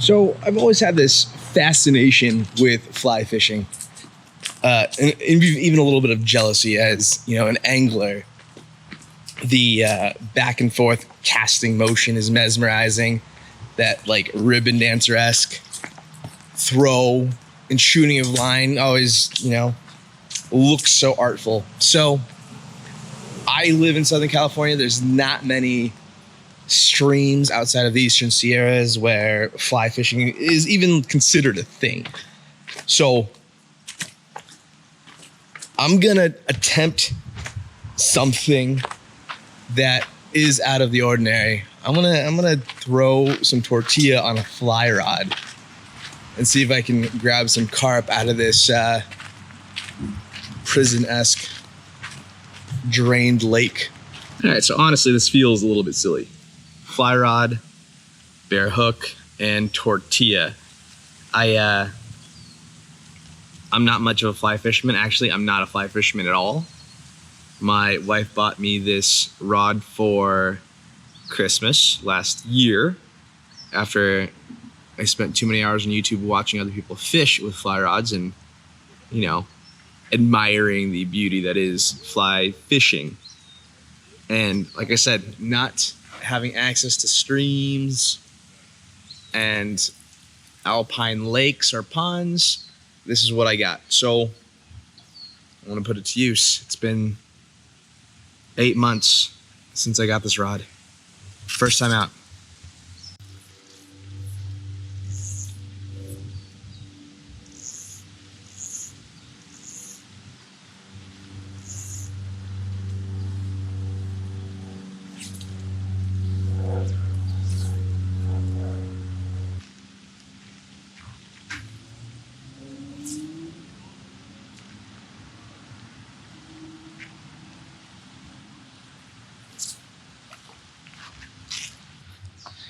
So I've always had this fascination with fly fishing, and even a little bit of jealousy as, an angler. The back and forth casting motion is mesmerizing. That like ribbon dancer-esque throw and shooting of line always, looks so artful. So I live in Southern California. There's not many streams outside of the Eastern Sierras where fly fishing is even considered a thing. So I'm gonna attempt something that is out of the ordinary. I'm gonna throw some tortilla on a fly rod and see if I can grab some carp out of this prison-esque drained lake. All right, so honestly, this feels a little bit silly. Fly rod, bare hook, and tortilla. I'm not much of a fly fisherman. Actually, I'm not a fly fisherman at all. My wife bought me this rod for Christmas last year after I spent too many hours on YouTube watching other people fish with fly rods and, admiring the beauty that is fly fishing. And like I said, not having access to streams and alpine lakes or ponds, this is what I got. So I want to put it to use. It's been 8 months since I got this rod. First time out.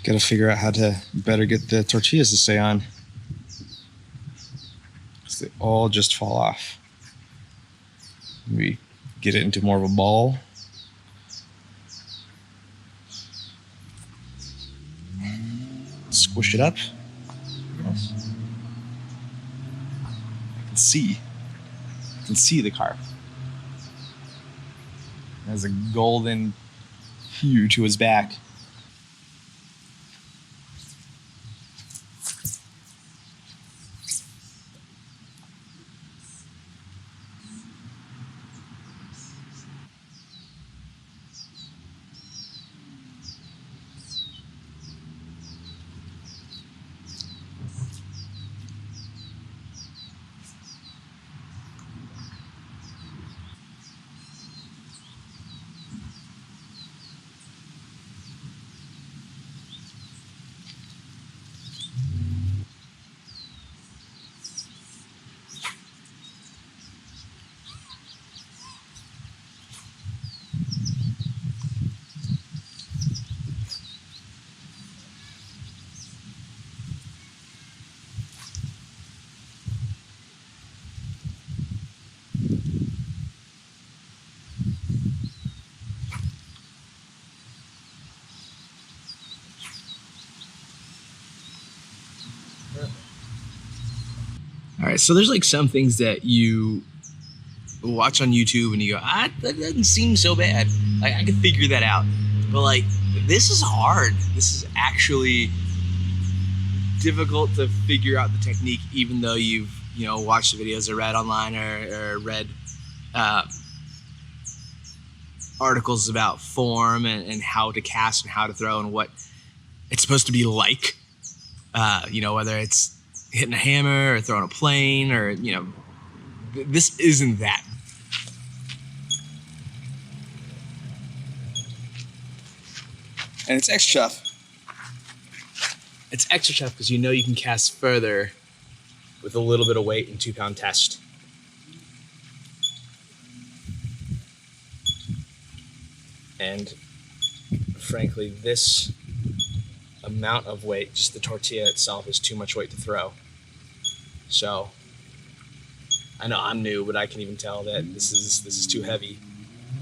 Got to figure out how to better get the tortillas to stay on, because they all just fall off. Maybe get it into more of a ball. Squish it up. Yes. I can see the carp. It has a golden hue to his back. All right, so there's like some things that you watch on YouTube and you go, that doesn't seem so bad. I can figure that out. But like, this is hard. This is actually difficult to figure out the technique, even though you've, watched the videos or read online or read articles about form and how to cast and how to throw and what it's supposed to be like. Whether it's hitting a hammer or throwing a plane or, this isn't that. And it's extra tough. It's extra tough because you can cast further with a little bit of weight and 2-pound test. And frankly, this amount of weight, just the tortilla itself, is too much weight to throw. So I know I'm new, but I can even tell that this is too heavy.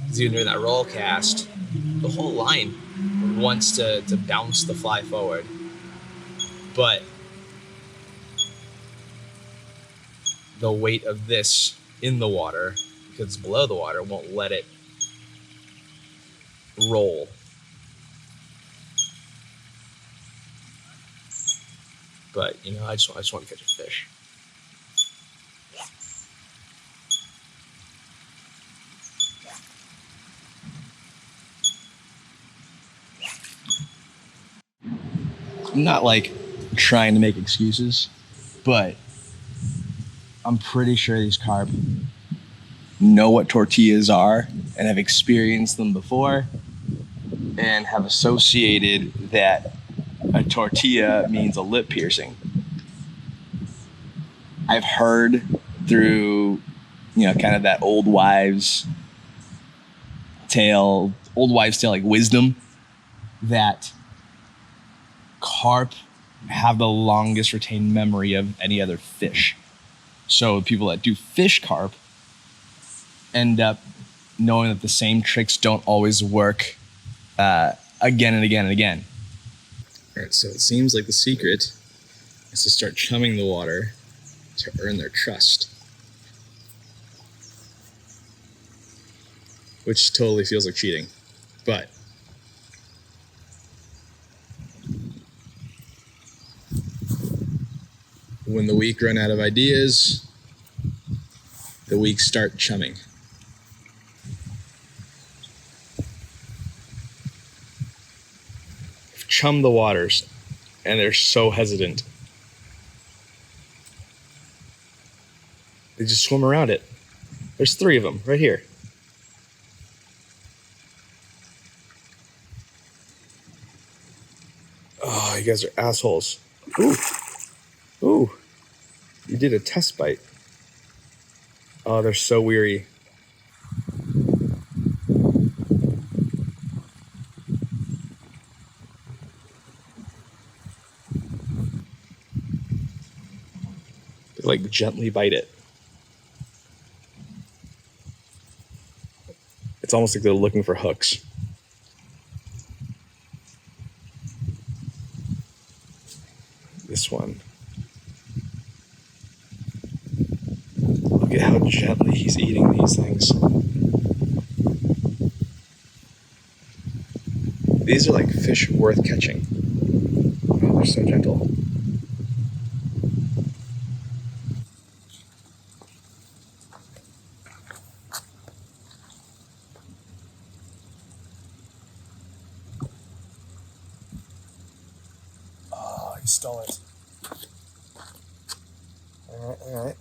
Because even during that roll cast, the whole line wants to bounce the fly forward. But the weight of this in the water, because it's below the water, won't let it roll. But, you know, I just want to catch a fish. I'm not like trying to make excuses, but I'm pretty sure these carp know what tortillas are and have experienced them before and have associated that a tortilla means a lip piercing. I've heard through, you know, kind of that old wives' tale, like wisdom, that carp have the longest retained memory of any other fish. So people that do fish carp end up knowing that the same tricks don't always work again and again and again. All right, so it seems like the secret is to start chumming the water to earn their trust. Which totally feels like cheating, but when the weak run out of ideas, the weak start chumming. Chum the waters, and they're so hesitant. They just swim around it. There's 3 of them right here. Oh, you guys are assholes. Ooh. Ooh. You did a test bite. Oh, they're so weary. They like gently bite it. It's almost like they're looking for hooks. This one. Look at how gently he's eating these things. These are like fish worth catching. Oh, they're so gentle. Oh, he stole it. All right.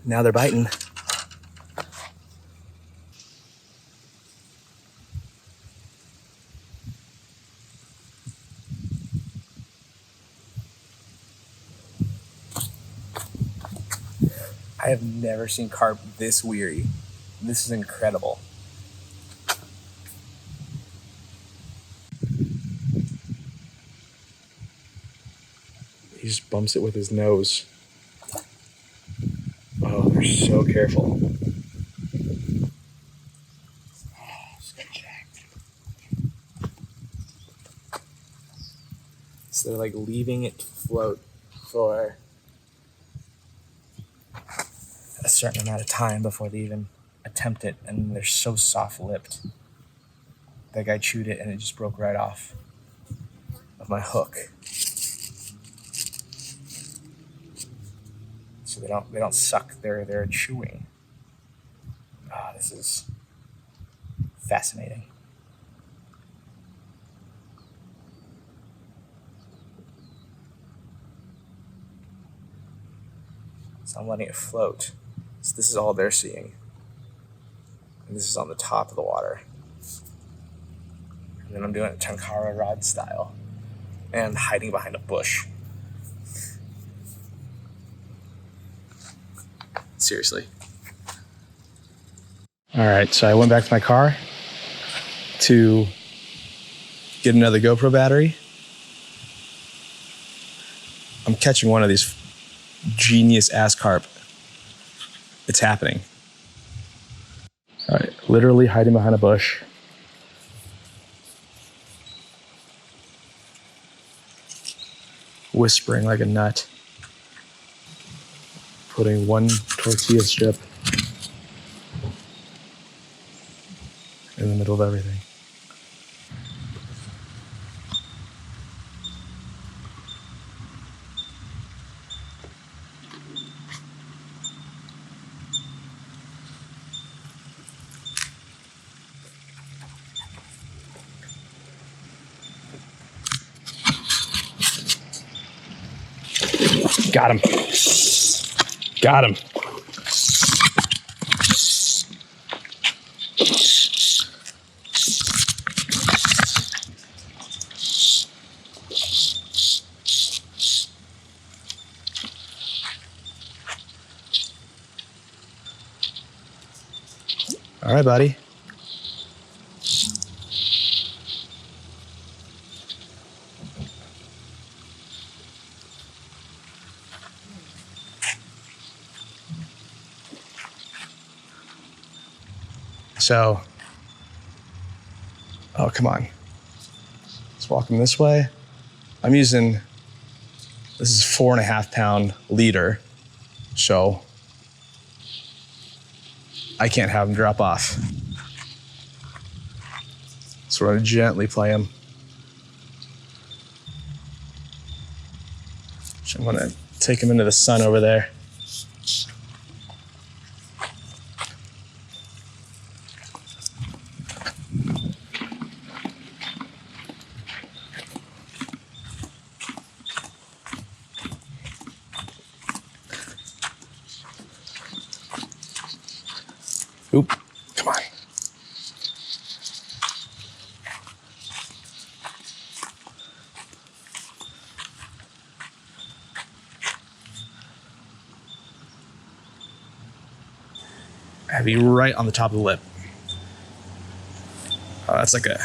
Now they're biting. I have never seen carp this weary. This is incredible. He just bumps it with his nose. Oh, they're so careful. So they're like leaving it to float for a certain amount of time before they even attempt it, and they're so soft-lipped. That guy chewed it and it just broke right off of my hook. So they don't suck, they're chewing. Ah, this is fascinating. So I'm letting it float. So this is all they're seeing. And this is on the top of the water. And then I'm doing it Tenkara rod style. And hiding behind a bush. Seriously. All right, so I went back to my car to get another GoPro battery. I'm catching one of these genius ass carp. It's happening. All right, literally hiding behind a bush. Whispering like a nut. putting one tortilla strip in the middle of everything. Got him. Got him. All right, buddy. So, oh, come on. Let's walk him this way. I'm using, this is 4.5 pound leader. So I can't have him drop off. So we're gonna gently play him. So I'm gonna take him into the sun over there. Oop, come on. Have you right on the top of the lip. Oh, that's like a...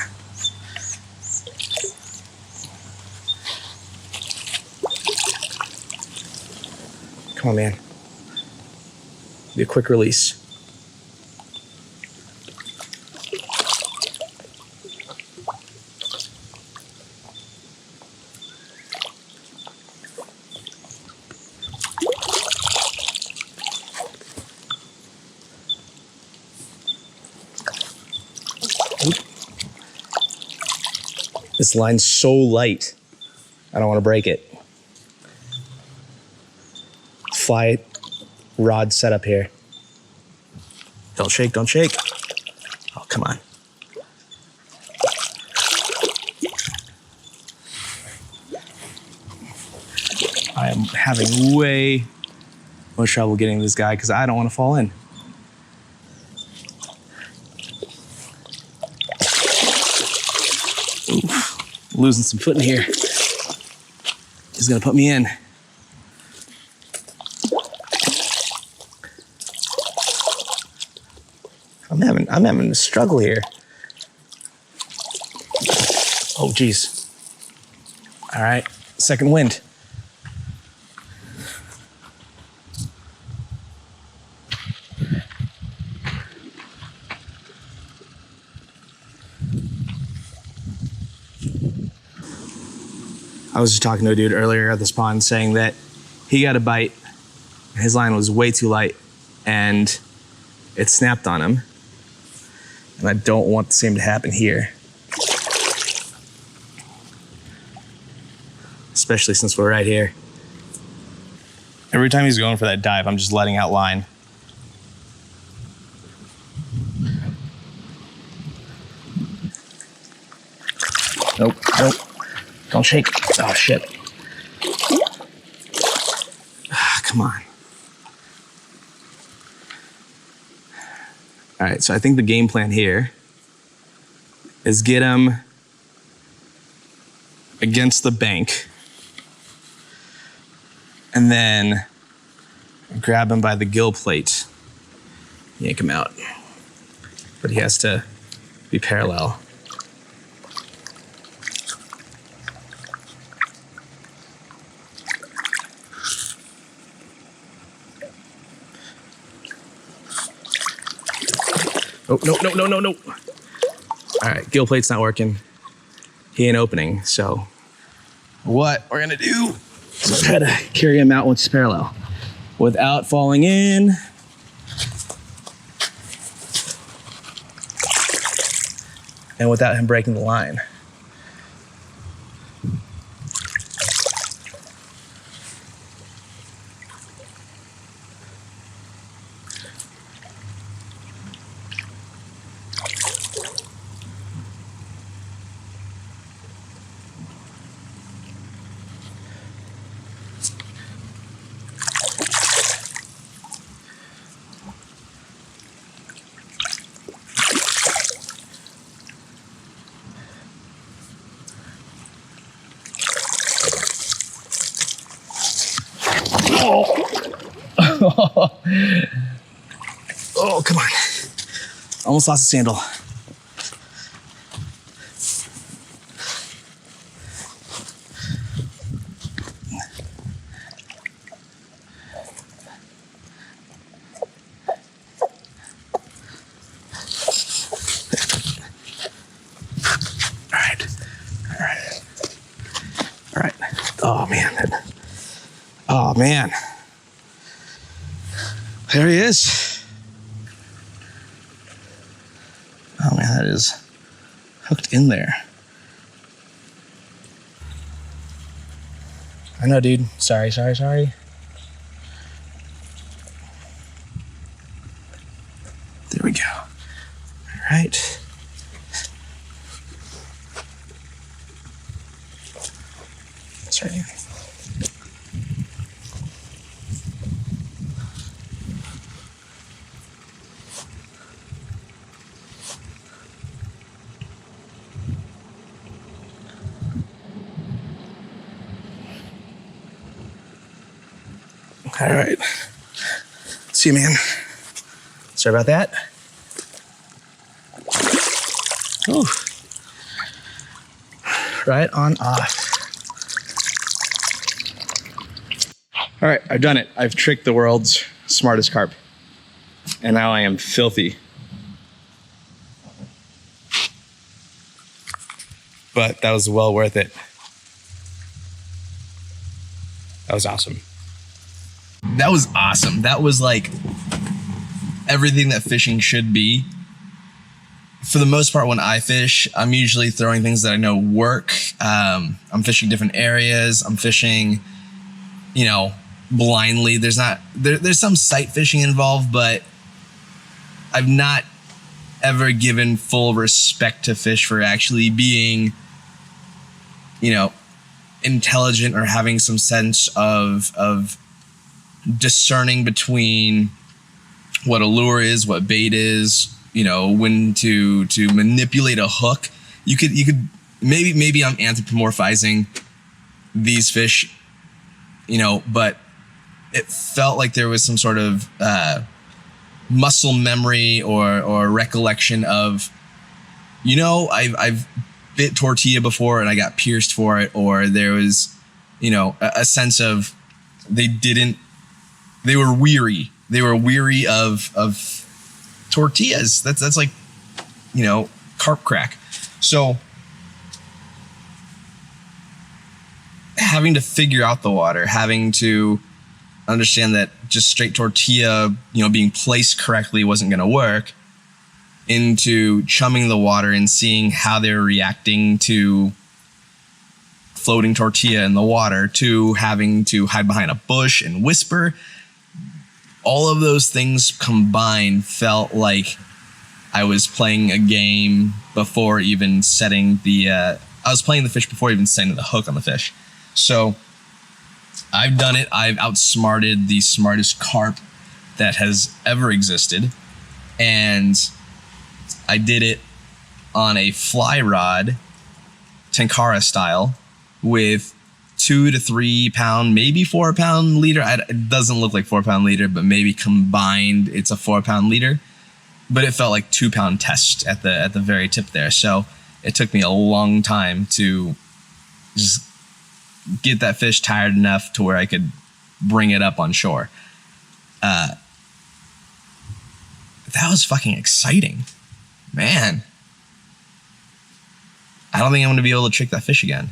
Come on, man. Be a quick release. This line's so light, I don't want to break it. Fly rod setup here. Don't shake, don't shake. Oh, come on. I am having way more trouble getting this guy because I don't want to fall in. Oof, losing some foot in here. He's gonna put me in. I'm having a struggle here. Oh, geez. All right, second wind. I was just talking to a dude earlier at this pond saying that he got a bite, his line was way too light, and it snapped on him. And I don't want the same to happen here. Especially since we're right here. Every time he's going for that dive, I'm just letting out line. Nope, nope. Don't shake. Oh, shit. Come on. All right, so I think the game plan here is get him against the bank and then grab him by the gill plate, yank him out. But he has to be parallel. Oh, no, no, no, no, no. All right, gill plate's not working. He ain't opening, so what we're gonna do is try to carry him out once he's parallel. without falling in. And without him breaking the line. Oh, come on. Almost lost the sandal. All right. Oh, man. Oh, man. There he is. Oh, man, that is hooked in there. I know, dude. Sorry. There we go. All right. That's right here. All right. See you, man. Sorry about that. Ooh. Right on off. All right, I've done it. I've tricked the world's smartest carp. And now I am filthy. But that was well worth it. That was awesome. That was awesome. That was like everything that fishing should be. For the most part, when I fish, I'm usually throwing things that I know work. I'm fishing different areas. I'm fishing, blindly. There's some sight fishing involved, but I've not ever given full respect to fish for actually being, intelligent or having some sense of discerning between what a lure is, what bait is, when to manipulate a hook. You could maybe I'm anthropomorphizing these fish, but it felt like there was some sort of muscle memory or recollection of, I've bit tortilla before and I got pierced for it, or there was, a sense of they were weary. They were weary of tortillas. That's like, carp crack. So having to figure out the water, having to understand that just straight tortilla, being placed correctly wasn't going to work, into chumming the water and seeing how they're reacting to floating tortilla in the water, to having to hide behind a bush and whisper. All of those things combined felt like I was playing a game before even setting I was playing the fish before even setting the hook on the fish. So I've done it. I've outsmarted the smartest carp that has ever existed. And I did it on a fly rod, Tenkara style, with 2 to 3 pound, maybe 4 pound leader. It doesn't look like 4 pound leader, but maybe combined it's a 4 pound leader. But it felt like 2 pound test at the very tip there. So it took me a long time to just get that fish tired enough to where I could bring it up on shore. That was fucking exciting, man. I don't think I'm going to be able to trick that fish again.